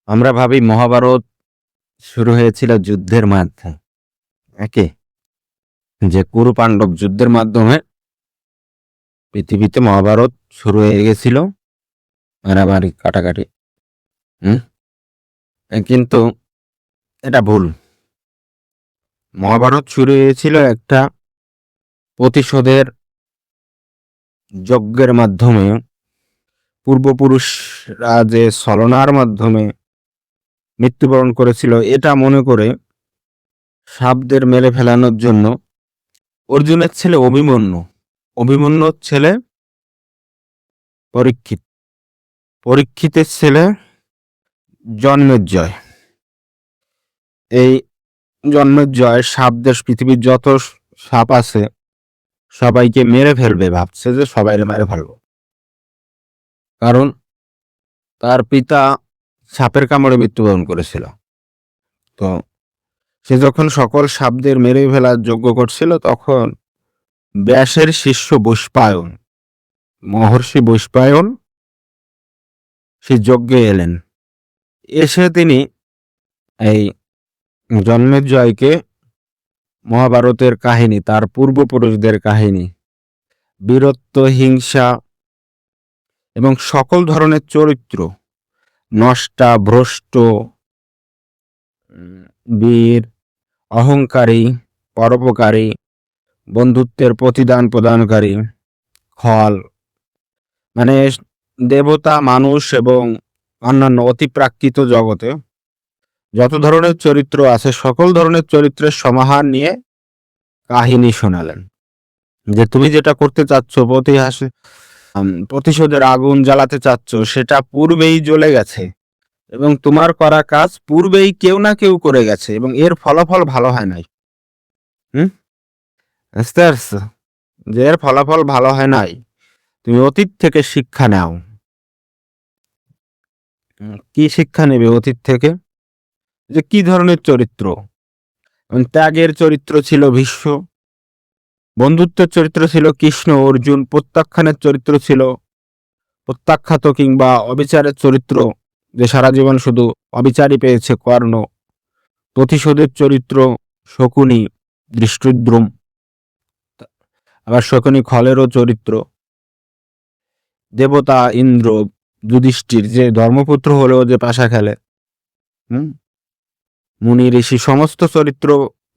আমরা ভাবি মহাভারত শুরু হয়েছিল যুদ্ধের মাধ্যমে, একে যে কুরু পাণ্ডব যুদ্ধের মাধ্যমে পৃথিবীতে মহাভারত শুরু হয়ে গেছিল, মারামারি কাটাকাটি। হুম কিন্তু এটা ভুল। মহাভারত শুরু হয়েছিল একটা প্রতিশোধের যজ্ঞের মাধ্যমে, পূর্বপুরুষরা যে ছলনার মাধ্যমে মৃত্যুবরণ করেছিল এটা মনে করে সাপদের মেরে ফেলানোর জন্য অর্জুনের ছেলে অভিমন্যুর ছেলে পরীক্ষিত, পরীক্ষিতের ছেলে জন্মেজয়। এই জন্মেজয় সাপদের, পৃথিবীর যত সাপ আছে সবাইকে মেরে ফেলবে, ভাবছে যে সবাই মেরে ফেলবো, কারণ তার পিতা সাপের কামড়ে মৃত্যুবরণ করেছিল। তো সে যখন সকল সাপদের মেরে ফেলার যজ্ঞ করছিল, তখন ব্যাসের শিষ্য বৈশম্পায়ন, মহর্ষি বৈশম্পায়ন সে যজ্ঞে এলেন। এসে তিনি এই জন্মেজয়কে মহাভারতের কাহিনী, তার পূর্বপুরুষদের কাহিনী, বীরত্ব, হিংসা এবং সকল ধরনের চরিত্র, নষ্টা, ভ্রষ্ট, বীর, অহংকারী, পরোপকারী, বন্ধুত্বের প্রতিদান প্রদানকারী, খল, মানে দেবতা, মানুষ এবং অন্যান্য অতিপ্রাকৃত জগতে যত ধরনের চরিত্র আছে সকল ধরনের চরিত্রের সমাহার নিয়ে কাহিনী শোনালেন। যে তুমি যেটা করতে চাচ্ছ, প্রতিশোধের আগুন জ্বালাতে চাচ্ছ, সেটা পূর্বেই জ্বলে গেছে এবং তোমার করা কাজ পূর্বেই কেউ না কেউ করে গেছে এবং এর ফলাফল ভালো হয় নাই। বুঝতে পারছো? যে এর ফলাফল ভালো হয় নাই, তুমি অতীত থেকে শিক্ষা নাও। কি শিক্ষা নেবে অতীত থেকে? যে কি ধরনের চরিত্র? ত্যাগের চরিত্র ছিল ভীষ্ম, বন্ধুত্বের চরিত্র ছিল কৃষ্ণ অর্জুন, প্রত্যাখ্যানের চরিত্র ছিল প্রত্যাখ্যাত কিংবা অবিচারের চরিত্র, যে সারা জীবন শুধু অবিচারই পেয়েছে কর্ণ, প্রতিশোধের চরিত্র শকুনি, দৃষ্টদ্যুম্ন, আবার শকুনি খলেরও চরিত্র, দেবতা ইন্দ্র, যুধিষ্ঠির যে ধর্মপুত্র হলেও যে পাশা খেলে, মুনি ঋষি, সমস্ত চরিত্র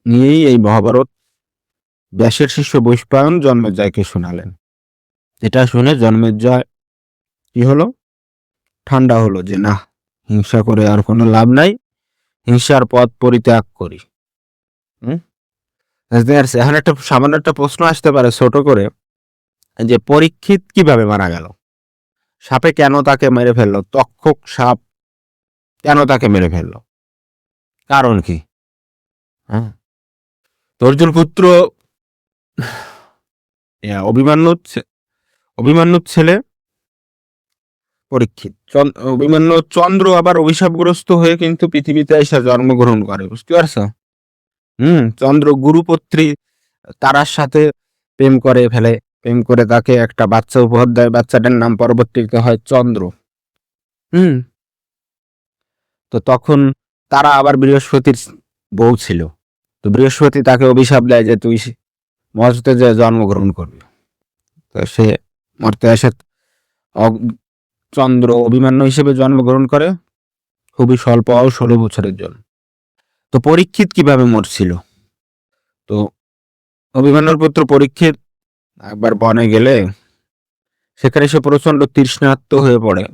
নিয়েই এই মহাভারত ব্যাসের শিষ্য বৈশম্পায়ন জন্মেজয়কে শোনালেন। এটা শুনে জন্মেজয় কি হলো? ঠান্ডা হলো যে না, হিংসা করে আর কোনো লাভ নাই, হিংসার পথ পরিত্যাগ করি। এখন একটা সামান্য একটা প্রশ্ন আসতে পারে ছোট করে, যে পরীক্ষিত কিভাবে মারা গেল? সাপে কেন তাকে মেরে ফেললো? তক্ষক সাপ কেন তাকে মেরে ফেললো? কারণ কি? অর্জুন পুত্র অভিমন্যুর ছেলে পরীক্ষিত, অভিমন্যু চন্দ্র আবার অভিশাপগ্রস্ত হয়ে কিন্তু পৃথিবীতে এসে জন্মগ্রহণ করে, বুঝতে পারছো? চন্দ্র গুরুপত্রী তারার সাথে প্রেম করে তাকে একটা বাচ্চা উপহার দেয়, বাচ্চাটার নাম পরবর্তীতে হয় চন্দ্র। তো তখন তারা আবার বৃহস্পতির বউ ছিল, তো বৃহস্পতি তাকে অভিশাপ দেয় যে তুই মর্তে যে জন্মগ্রহণ করবি। তো সে মর্তে এসে চন্দ্র অভিমন্যু হিসেবে জন্মগ্রহণ করে, খুবই স্বল্প 16 বছরের জন্য। তো পরীক্ষিত কিভাবে মরছিল? তো অভিমন্যুর পুত্র পরীক্ষিত একবার বনে গেলে সেখানে সে প্রচন্ড তৃষ্ণার্ত হয়ে পড়ে,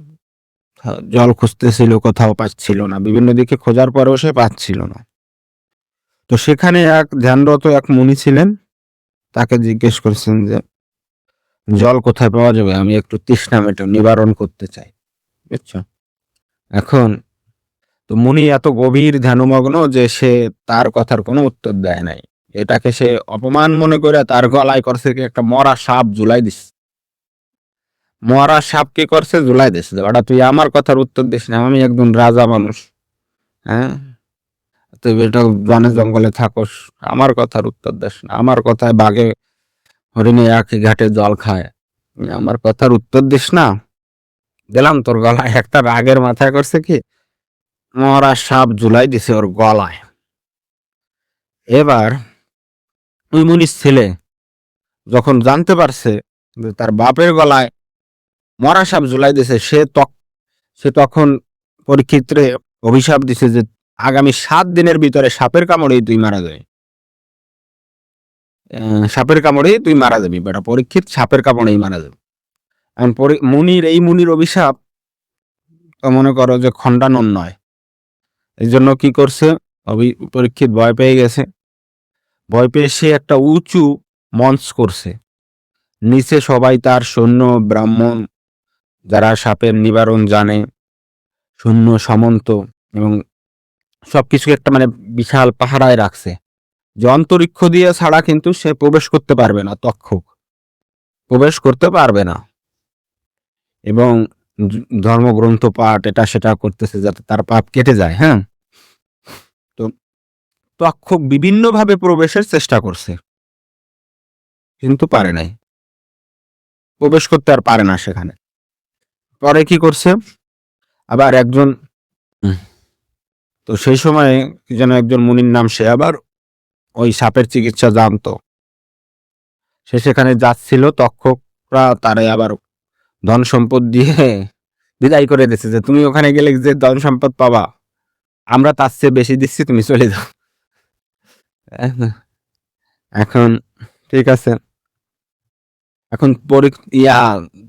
জল খুঁজতেছিল, কোথাও পাচ্ছিল না, বিভিন্ন দিকে খোঁজার পরেও সে পাচ্ছিল না। তো সেখানে এক ধ্যানরত এক মুনি ছিলেন, তাকে জিজ্ঞেস করছেন যে জল কোথায় পাওয়া যাবে, আমি একটু তৃষ্ণা নিবারণ করতে চাই, বুঝছো? এখন তো মুনি এত গভীর ধ্যানমগ্ন যে সে তার কথার কোনো উত্তর দেয় নাই। এটাকে সে অপমান মনে করে তার গলায় করছে কি একটা মরা সাপ ঝুলাই দিস। মরা সাপ কি করছে? ঝুলাই দিস। ওটা তুই আমার কথার উত্তর দিস না, আমি একজন রাজা মানুষ, তুই এটা বনে জঙ্গলে থাকস, আমার কথার উত্তর দিস না, আমার কথায় বাঘে হরিণে একই ঘাটে জল খায়, আমার কথার উত্তর দিস না। দিলাম তোর গলায় একটা রাগের মাথায় করছে কি মরা সাপ ঝুলাই দিছে ওর গলায়। এবার ওই মুনির ছেলে যখন জানতে পারছে যে তার বাপের গলায় মরা সাপ ঝুলাই দিছে, সে তখন পরীক্ষিতরে অভিশাপ দিছে যে আগামী 7 দিনের ভিতরে সাপের কামড়েই তুই মারা যাবি। সাপের কামড়েই তুই মারা যাবি বেটা পরীক্ষিত, সাপের কামড়েই মারা যাবে। এখন মুনির অভিশাপ তো মনে করো যে খণ্ডানোর নয়। এই জন্য কি করছে, পরীক্ষিত ভয় পেয়ে গেছে। ভয় পেয়ে সে একটা উঁচু মঞ্চ করছে, নিচে সবাই তার সৈন্য, ব্রাহ্মণ, যারা সাপের নিবারণ জানে, সৈন্য সামন্ত এবং সবকিছু একটা মানে বিশাল পাহারায় রাখছে যে অন্তরিক্ষ দিয়ে ছাড়া কিন্তু সে প্রবেশ করতে পারবে না, তক্ষক প্রবেশ করতে পারবে না। এবং ধর্মগ্রন্থ পাঠ এটা সেটা করতেছে যাতে তার পাপ কেটে যায়। হ্যাঁ, তো তক্ষক বিভিন্নভাবে প্রবেশের চেষ্টা করছে কিন্তু পারে নাই, প্রবেশ করতে আর পারে না সেখানে। পরে কি করছে, আবার একজন, তো সেই সময় কি যেন একজন মুনির নাম, সে আবার ওই সাপের চিকিৎসা জানতো। সে সেখানে যাচ্ছিল, তক্ষকরা তারে আবার ধন সম্পদ দিয়ে বিদায় করে দিচ্ছে যে তুমি ওখানে গেলে যে ধন সম্পদ পাবা আমরা তার চেয়ে বেশি দিচ্ছি, তুমি চলে যাও। এখন ঠিক আছে, এখন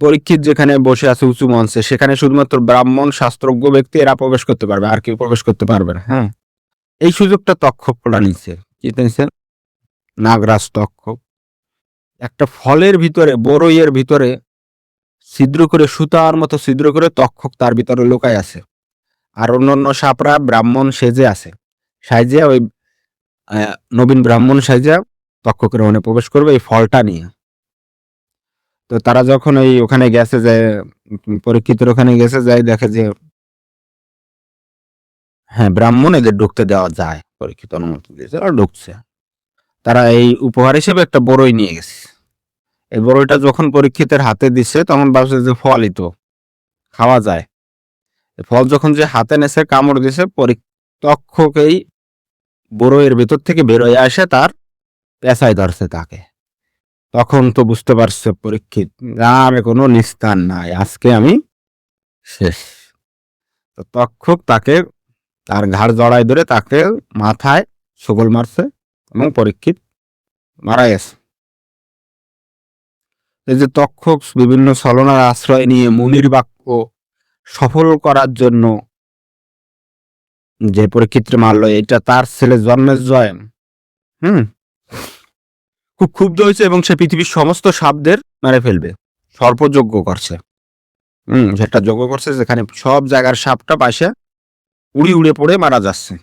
পরীক্ষিত যেখানে বসে আছে উঁচু মঞ্চে, সেখানে শুধুমাত্র ব্রাহ্মণ শাস্ত্রজ্ঞ ব্যক্তি এরা প্রবেশ করতে পারবে, আর কেউ প্রবেশ করতে পারবে না। হ্যাঁ, এই সুযোগটা তক্ষকরা নিচ্ছে। কি নিচ্ছে? নাগরাজ তক্ষক একটা ফলের ভিতরে, বড়ইয়ের ভিতরে ছিদ্র করে, সুতার মতো ছিদ্র করে তক্ষক তার ভিতরে লুকায় আছে। আর অন্যান্য সাপরা ব্রাহ্মণ সেজে আছে, সাইজে ওই নবীন ব্রাহ্মণ সাইজে তক্ষকের ওখানে প্রবেশ করবে এই ফলটা নিয়ে। তো তারা যখন ওই ওখানে গেছে, যে পরীক্ষিতের ওখানে গেছে, যাই দেখে যে হ্যাঁ ব্রাহ্মণ এদের ঢুকতে দেওয়া যায়, পরীক্ষিত অনুমতি দিয়েছে আর ঢুকছে। তারা এই উপহার হিসেবে একটা বড়ই নিয়ে গেছে। এই বড়ইটা যখন পরীক্ষিতের হাতে দিচ্ছে তখন ভাবছে যে ফলই তো খাওয়া যায়। ফল যখন যে হাতে নেছে, কামড় দিছে, তক্ষকেই বড়ইয়ের ভেতর থেকে বেরোয় আসে তার পেঁচায় ধরছে তাকে। তখন তো বুঝতে পারছে পরীক্ষিত আর কোনো নিস্তার নাই, আজকে আমি শেষ। তো তক্ষক তাকে তার ঘাড় জড়ায় ধরে তাকে মাথায় ছোবল মারছে এবং পরীক্ষিত মারা গেছে। এই যে তক্ষক বিভিন্ন ছলনার আশ্রয় নিয়ে মুনির বাক্য সফল করার জন্য যে পরীক্ষিতকে মারলো, এটা তার ছেলে জন্মেজয় খুব ক্ষুব্ধ হয়েছে এবং সে পৃথিবীর সমস্ত সাপদের মেরে ফেলবে, সর্পযজ্ঞ করছে। সেটা যজ্ঞ করছে যেখানে সব জায়গার সাপটা পাশে উড়ে উড়ে পড়ে মারা যাচ্ছে।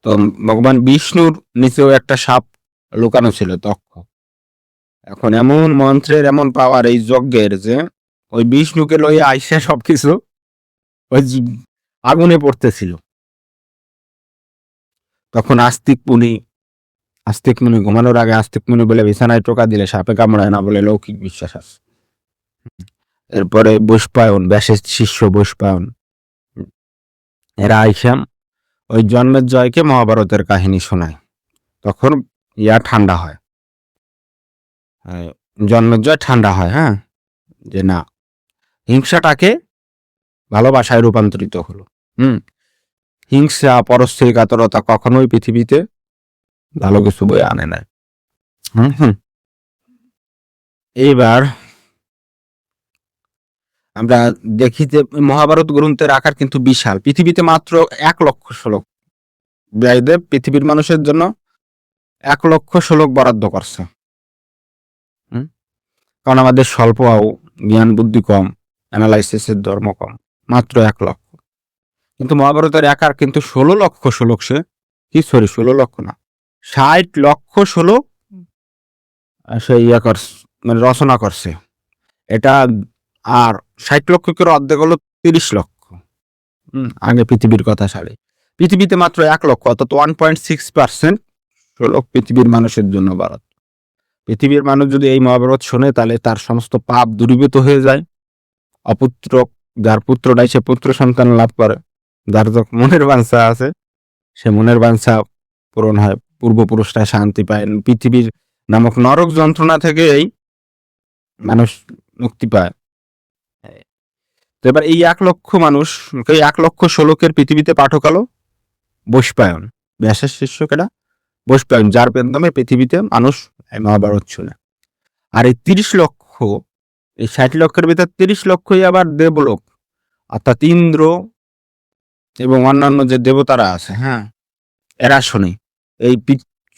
তো ভগবান বিষ্ণুর নিচেও একটা সাপ লুকানো ছিল তক্ষক। এখন এমন মন্ত্রের এমন পাওয়ার এই যজ্ঞের যে ওই বিষ্ণুকে লইয়া আইসা সবকিছু ওই আগুনে পড়তেছিল। তখন আস্তিক মুনি ঘুমানোর আগে আস্তিক মুনি বলে বিছানায় টোকা দিলে সাপে কামড়ায় না বলে লৌকিক বিশ্বাস আছে। এরপরে বৈশপায়ন, ব্যাসের শিষ্য বৈশপায়ন, এরা আইসাম ওই জন্মের জয়কে মহাভারতের কাহিনী শোনায়। তখন ঠান্ডা হয়, জন্মের জয় ঠান্ডা হয়। হ্যাঁ, যে না, হিংসাটাকে ভালোবাসায় রূপান্তরিত হলো। হিংসা, পরশ্রী কাতরতা কখনোই পৃথিবীতে ভালো কিছু বয়ে আনে না। এইবার আমরা দেখি যে মহাভারত গ্রন্থের আকার কিন্তু বিশাল। পৃথিবীতে মাত্র 1 লক্ষ শ্লোক ব্যাসদেব পৃথিবীর মানুষের জন্য 1 লক্ষ শ্লোক বরাদ্দ করছে। কারণ আমাদের স্বল্প জ্ঞান বুদ্ধি কম, অ্যানালাইসিসের ধর্ম কম, মাত্র 1 লক্ষ। কিন্তু মহাভারতের আকার কিন্তু 16 লক্ষ শ্লোক। 16 লক্ষ না, 60 লক্ষ শ্লোক সে মানে রচনা করছে। এটা আর 60 লক্ষকের অর্ধেক হলো 30 লক্ষ। আগে পৃথিবীর কথা ছাড়ে পৃথিবীতে মাত্র 1 লক্ষ, অর্থাৎ 1.6% শ্লোক পৃথিবীর মানুষের জন্য বরাদ্দ। পৃথিবীর মানুষ যদি এই মহাভারত শোনে তাহলে তার সমস্ত পাপ দূরীভূত হয়ে যায়, অপুত্রক যার পুত্র নাই সে পুত্র সন্তান লাভ করে, যার যখন মনের বাঞ্ছা আছে সে মনের বাঞ্ছা পূরণ হয়, পূর্বপুরুষরা শান্তি পায়, পৃথিবীর নামক নরক যন্ত্রণা থেকে এই মানুষ মুক্তি পায়। তো এবার এই 1,00,000 মানুষ, এই 1,00,000 শ্লোকের পৃথিবীতে পাঠক হলো বৈশম্পায়ন, ব্যাসের শিষ্যকেরা বৈশম্পায়ন, যার মাধ্যমে পৃথিবীতে মানুষ এই মহাভারত শুনে। আর এই 30 লক্ষ, এই 60 লক্ষের ভিতর 30 লক্ষই আবার দেবলোক, অর্থাৎ ইন্দ্র এবং অন্যান্য যে দেবতারা আছে, হ্যাঁ, এরা শোনে। এই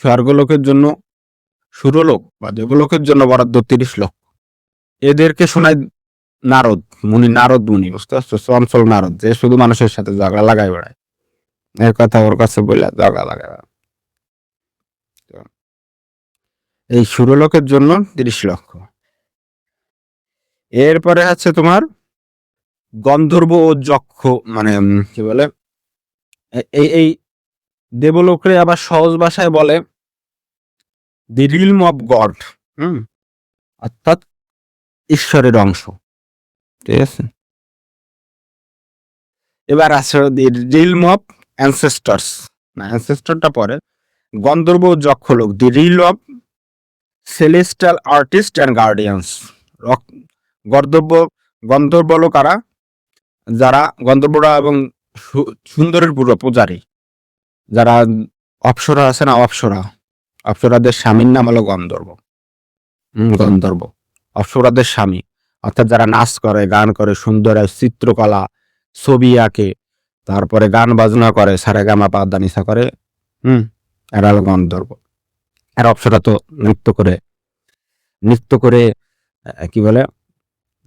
স্বর্গলোকের জন্য, সুরলোক বা দেবলোকের জন্য বরাদ্দ 30 লক্ষ। এদেরকে শোনায় নারদ মুনি, নারদ মুনি, বুঝতে পারছো, চঞ্চল নারদ, যে শুধু মানুষের সাথে ঝগড়া লাগাই বেড়ায়, এর কথা ওর কাছে বললে ঝগড়া লাগায়। এই সুরলোকের জন্য 30 লক্ষ। এরপরে আছে তোমার গন্ধর্ব ও যক্ষ, মানে কি বলে, এই দেবলোকরে আবার সহজ ভাষায় বলে দি রিলম অফ গড, অর্থাৎ ঈশ্বরের অংশ, ঠিক আছে। এবার আছে দি রিলম অফ অ্যানসেস্টার্স, না অ্যানসেস্টারটা পরে, গন্ধর্ব ও যক্ষ লোক, the realm of celestial artist and guardians. গন্ধর্ব লোক কারা, যারা গন্ধর্বরা এবং সুন্দরের পূজারী, যারা অপ্সরা আছে না, অপ্সরাদের স্বামীর নাম হলো গন্ধর্ব। গন্ধর্ব অপ্সরাদের স্বামী, অর্থাৎ যারা নাচ করে, গান করে, সুন্দর চিত্রকলা, ছবি আঁকে, তারপরে গান বাজনা করে, সারেগামা পা দা নিসা করে, এরা হলো গন্ধর্ব। আর অপ্সরা তো নৃত্য করে কি বলে,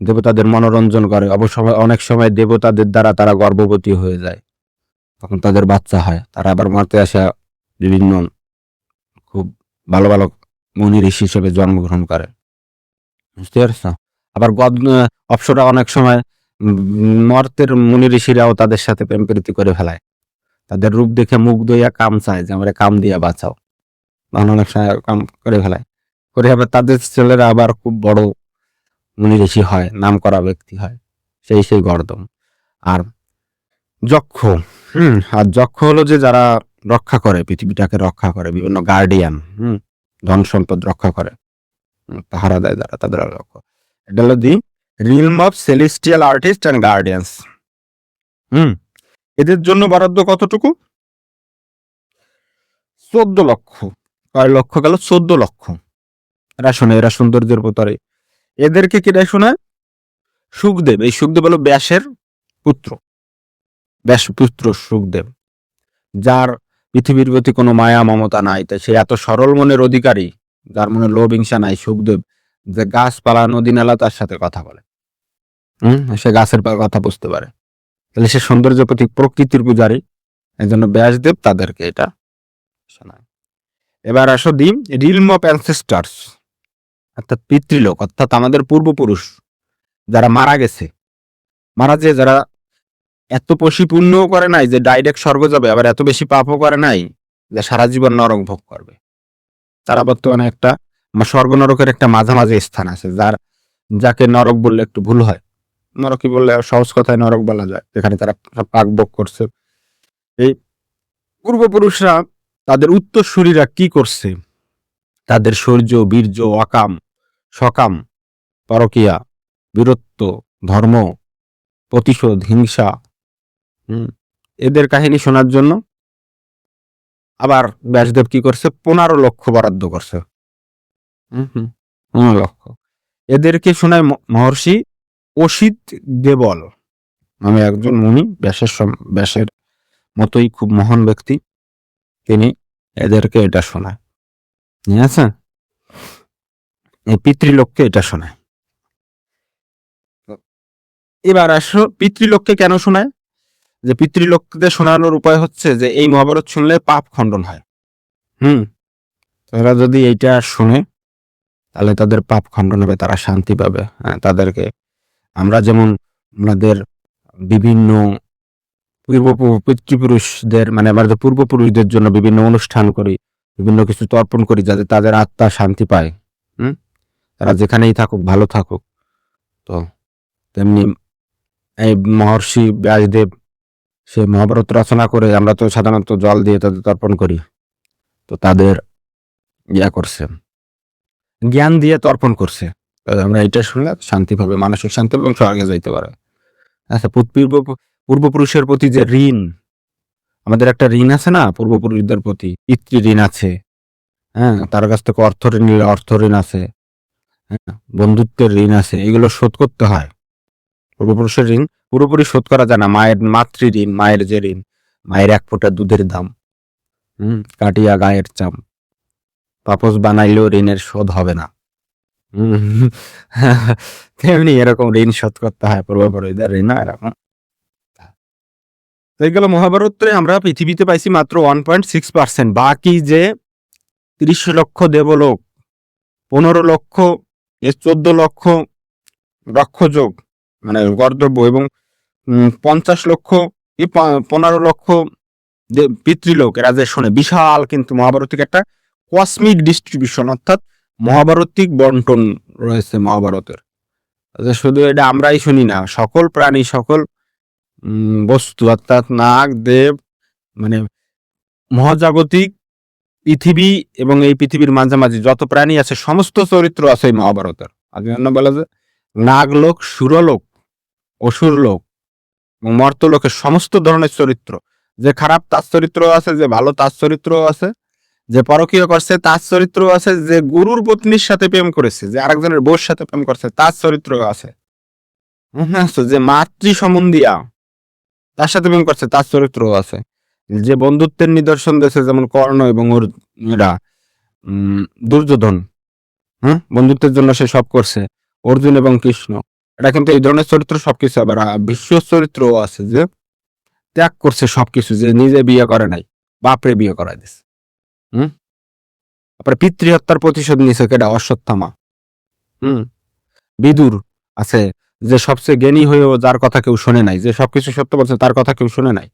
দেবতাদের মনোরঞ্জন করে। অনেক সময় দেবতাদের দ্বারা তারা গর্ভবতী হয়ে যায়, তখন তাদের বাচ্চা হয়, তারা আবার মারতে আসা বিভিন্ন খুব ভালো ভালো মুনি ঋষি হিসেবে জন্মগ্রহণ করে, বুঝতে পারছো। আবার অপ্সরা অনেক সময় মর্তের মুনি ঋষিরাও তাদের সাথে প্রেম প্রীতি করে ফেলায়, তাদের রূপ দেখে মুগ্ধ হইয়া কাম চায় যে আমরা কাম দিয়া বাঁচাও, তখন অনেক সময় কাম করে ফেলায়, করে আবার তাদের ছেলেরা আবার খুব বড় মুনি ঋষি হয়, নাম করা ব্যক্তি হয়, সেই গর্দম। আর যক্ষ, আর যক্ষ হলো যে যারা রক্ষা করে, পৃথিবীটাকে রক্ষা করে, বিভিন্ন গার্ডিয়ান, ধন সম্পদ রক্ষা করে, পাহারা দেয় যারা, তাদের যক্ষ। এটা হলো the realm of celestial artist and guardians. এদের জন্য বরাদ্দ কতটুকু, 14 লক্ষ। কয় লক্ষ গেল, 14 লক্ষ। এরা শোনে, এরা সৌন্দর্যের প্রতারে। এদেরকে কেটে শোনায় সুখদেব। এই সুখদেব হলো ব্যাসের পুত্র, ব্যাসপুত্র সুখদেব, যার পৃথিবীর প্রতি কোনো মায়া মমতা নাই, তাই সে এত সরল মনের অধিকারী, যার মনে লোভ হিংসা নাই, সুখদেব, যে গাছপালা নদী নালা তার সাথে কথা বলে, সে গাছের কথা বুঝতে পারে, তাহলে সে সৌন্দর্য প্রতি প্রকৃতির পূজারী, এই জন্য ব্যাসদেব তাদেরকে এটা শোনায়। এবার আসো দি রিলম অফ অ্যানসেস্টার্স, অর্থাৎ পিতৃলোক, অর্থাৎ আমাদের পূর্বপুরুষ যারা মারা গেছে, যারা এত পশিপুণ্যও করে নাই যে ডাইরেক্ট স্বর্গ যাবে, আবার এত বেশি পাপও করে নাই যে সারা জীবন নরক ভোগ করবে, তারা বর্তমানে একটা স্বর্গ নরকের একটা মাঝামাঝি স্থান আছে, যাকে নরক বললে একটু ভুল হয়, নরকই বললে সহজ কথায় নরক বলা যায়, যেখানে তারা পাক ভোগ করছে। এই পূর্বপুরুষরা, তাদের উত্তরসূরিরা কি করছে, তাদের শৌর্য, বীর্য, অকাম, সকাম, পরকিয়া, বীরত্ব, ধর্ম, প্রতিশোধ, হিংসা, এদের কাহিনী শোনার জন্য আবার ব্যাসদেব কি করছে, 15 লক্ষ বরাদ্দ করছে। 15 লক্ষ এদেরকে শোনায় মহর্ষি অসিত দেবল নামে একজন মুনি, ব্যাসের মতোই খুব মহান ব্যক্তি, তিনি এদেরকে এটা শোনায়, ঠিক আছে, এই পিতৃলোককে এটা শোনায়। এবার আসো পিতৃলোককে কেন শোনায়, যে পিতৃলোকদের শোনানোর উপায় হচ্ছে যে এই মহাভারত শুনলে পাপ খণ্ডন হয়। তারা যদি এইটা শুনে তাহলে তাদের পাপ খণ্ডন হবে, তারা শান্তি পাবে। তাদেরকে আমরা যেমন আমাদের বিভিন্ন পিতৃপুরুষদের, মানে আমাদের পূর্বপুরুষদের জন্য বিভিন্ন অনুষ্ঠান করি, বিভিন্ন কিছু তর্পণ করি, যাতে তাদের আত্মা শান্তি পায়, তারা যেখানেই থাকুক ভালো থাকুক, তো তেমনি এই মহর্ষি ব্যাসদেব সে মহাভারত রচনা করে, আমরা তো সাধারণত জল দিয়ে তাদের তর্পণ করি, তো তাদের ইয়া করছে, জ্ঞান দিয়ে তর্পণ করছে। আমরা এটা শুনলে শান্তি পাবে, মানসিক শান্তি এবং স্বর্গে যাইতে পারে। আচ্ছা, পূর্বপুরুষের প্রতি যে ঋণ, আমাদের একটা ঋণ আছে না পূর্বপুরুষদের প্রতি, পিতৃ ঋণ আছে, হ্যাঁ, তার কাছ থেকে অর্থ ঋণ নিলে অর্থ ঋণ আছে, হ্যাঁ, বন্ধুত্বের ঋণ আছে, এগুলো শোধ করতে হয়। পূর্বপুরুষের ঋণ পুরোপুরি শোধ করা যায় না। মায়ের মাতৃ ঋণ, মায়ের যে ঋণ, মায়ের এক ফোঁটা দুধের দাম, কাটিয়া গায়ের চাম, পাপস বানাইলেও ঋণের শোধ হবে না। তেমনি এরকম ঋণ শোধ করতে হয় পূর্বপুরুষদের ঋণ, এরকম। এইগুলো মহাভারতে আমরা পৃথিবীতে পাইছি মাত্র 1.6%। বাকি যে 30 লক্ষ দেবলোক, 15 লক্ষ 14 লক্ষ রক্ষযোগ মানে গর্দব্য, এবং 50 লক্ষ 15 লক্ষ পিতৃলোক, এরা যে শোনে, বিশাল কিন্তু মহাভারতিক একটা কসমিক ডিস্ট্রিবিউশন, অর্থাৎ মহাভারতিক বন্টন রয়েছে মহাভারতের। শুধু এটা আমরাই শুনি না, সকল প্রাণী, সকল বস্তু, অর্থাৎ নাগ দেব, মানে মহাজাগতিক পৃথিবী এবং এই পৃথিবীর মাঝামাঝি যত প্রাণী আছে, সমস্ত চরিত্র আছে এই মহাভারতের। আগে বলা যায় নাগলোক, সুরলোক, অসুরলোক এবং মর্তলোকের সমস্ত ধরনের চরিত্র, যে খারাপ তার চরিত্র আছে, যে ভালো তার চরিত্র আছে, যে পরকীয় করছে তার চরিত্র আছে, যে গুরুর পত্নীর সাথে প্রেম করেছে, যে আরেকজনের বউর সাথে প্রেম করছে তার চরিত্র আছে, যে মাতৃ সম্বন্ধীয়া তার সাথে প্রেম করছে তার চরিত্র আছে, যে বন্ধুত্বের নিদর্শন দিয়েছে, যেমন কর্ণ এবং ওর এরা দুর্যোধন, বন্ধুত্বের জন্য সে সব করছে, অর্জুন এবং কৃষ্ণ, এটা কিন্তু এই ধরনের চরিত্র সবকিছু। আবার বিশ্ব চরিত্র আছে, যে ত্যাগ করছে সবকিছু, যে নিজে বিয়ে করে নাই, বাপরে বিয়ে করাই দিছে। তারপরে পিতৃহত্যার প্রতিশোধ নিছে কেডা? অশ্বত্থামা। বিদুর আছে, যে সবচেয়ে জ্ঞানী হয়েও যার কথা কেউ শোনে নাই, যে সবকিছু সত্য বলছে তার কথা কেউ শোনে নাই,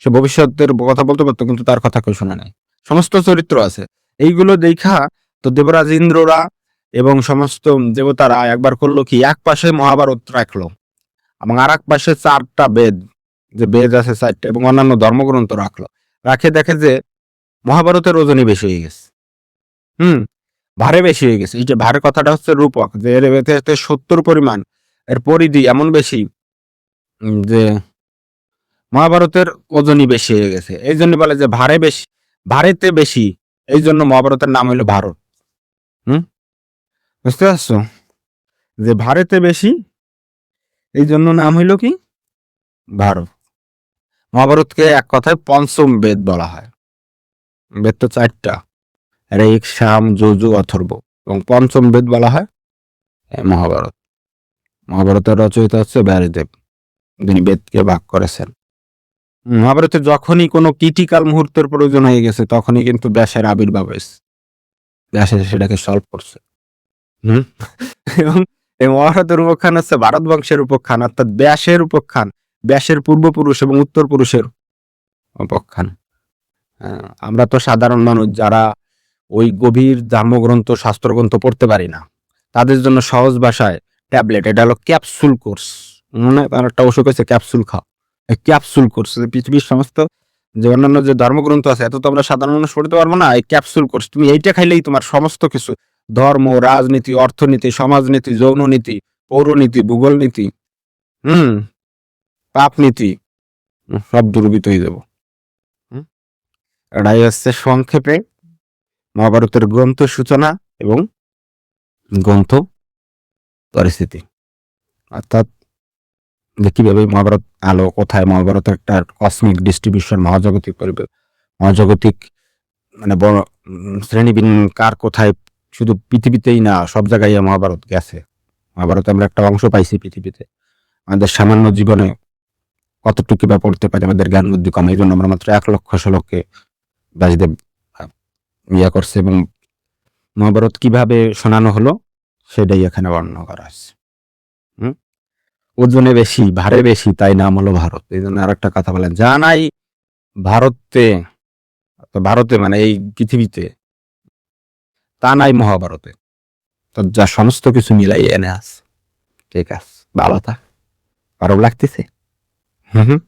সে ভবিষ্যতের কথা বলতে পারতো কিন্তু তার কথা কেউ শোনে নাই। সমস্ত চরিত্র আছে। এইগুলো দেখা তো দেবরাজ ইন্দ্ররা এবং সমস্ত দেবতারা একবার করলো কি, এক পাশে মহাভারত রাখলো এবং আর এক পাশে 4টা বেদ, যে বেদ আছে 4টা, এবং অন্যান্য ধর্মগ্রন্থ রাখলো। রাখে দেখে যে মহাভারতের ওজনই বেশি হয়ে গেছে, ভারে বেশি হয়ে গেছে। এই যে ভারের কথাটা হচ্ছে রূপক, যে এর 70 পরিমাণ, এর পরিধি এমন বেশি যে মহাভারতের ওজনই বেশি হয়ে গেছে। এই জন্য বলে যে ভারে বেশি, ভারেতে বেশি, এই জন্য মহাভারতের নাম হইলো ভারত। বুঝতে পারছো? যে ভারেতে বেশি, এই জন্য নাম হইলো কি? ভারত। মহাভারতকে এক কথায় পঞ্চম বেদ বলা হয়। বেদ তো 4টা, ঋক, সাম, যজু, অথর্ব, এবং পঞ্চম বেদ বলা হয় মহাভারত। মহাভারতের রচয়িতা হচ্ছে ব্যাসদেব, যিনি বেদকে ভাগ করেছেন। মহাভারতে যখনই কোনো ক্রিটিক্যাল মুহূর্তের প্রয়োজন হয়ে গেছে, তখনই কিন্তু ব্যাসের আবির্ভাব হয়েছে, ব্যাসে সেটাকে সলভ করছে। এবং এই মহাভারতের উপাখ্যান হচ্ছে ভারত বংশের উপাখ্যান, অর্থাৎ ব্যাসের উপাখ্যান, ব্যাসের পূর্বপুরুষ এবং উত্তর পুরুষের উপাখ্যান। আমরা তো সাধারণ মানুষ, যারা ওই গভীর ধর্মগ্রন্থ, শাস্ত্রগ্রন্থ পড়তে পারি না, তাদের জন্য সহজ ভাষায় ট্যাবলেট, এটা হলো ক্যাপসুল কোর্স। তার একটা ওষুধ হয়েছে ক্যাপসুল খাও, ক্যাপসুল কোর্স। পৃথিবীর সমস্ত যে অন্যান্য যে ধর্মগ্রন্থ আছে, এত তো আমরা সাধারণ মানুষ পড়তে পারবো না। এই ক্যাপসুল কোর্স, তুমি এইটা খাইলেই তোমার সমস্ত কিছু, ধর্ম, রাজনীতি, অর্থনীতি, সমাজনীতি, যৌননীতি, পৌরনীতি, ভূগোল নীতি, পাপ নীতি, সব দুর্বৃত হয়ে যাব। এটাই হচ্ছে সংক্ষেপে মহাভারতের গ্রন্থ সূচনা এবং গ্রন্থ পরিস্থিতি, অর্থাৎ যে কিভাবে মহাভারত আলো, কোথায় মহাভারত একটা কসমিক ডিস্ট্রিবিউশন, মহাজাগতিক মানে বড় শ্রেণীবিন্যাস কোথায়, শুধু পৃথিবীতেই না, সব জায়গায় মহাভারত গেছে। মহাভারত আমরা একটা অংশ পাইছি পৃথিবীতে, আমাদের সামান্য জীবনে কতটুকু বা পড়তে পারি, আমাদের জ্ঞান বুদ্ধি কম, এই জন্য আমরা মাত্র 1 লক্ষ শ্লোকে ব্যাসদেব ইয়া করছে, এবং মহাভারত কিভাবে শোনানো হলো সেটাই এখানে বর্ণনা করা আছে। ওজনে বেশি, ভারে বেশি, তাই নাম হলো ভারত। এই জন্য আর একটা কথা বলেন, যা নাই ভারতে মানে এই পৃথিবীতে, তা নাই মহাভারতে, তো যা সমস্ত কিছু মিলাই এনে আছে। ঠিক আছে, ভালো থাক। খারাপ লাগতেছে? হুম হুম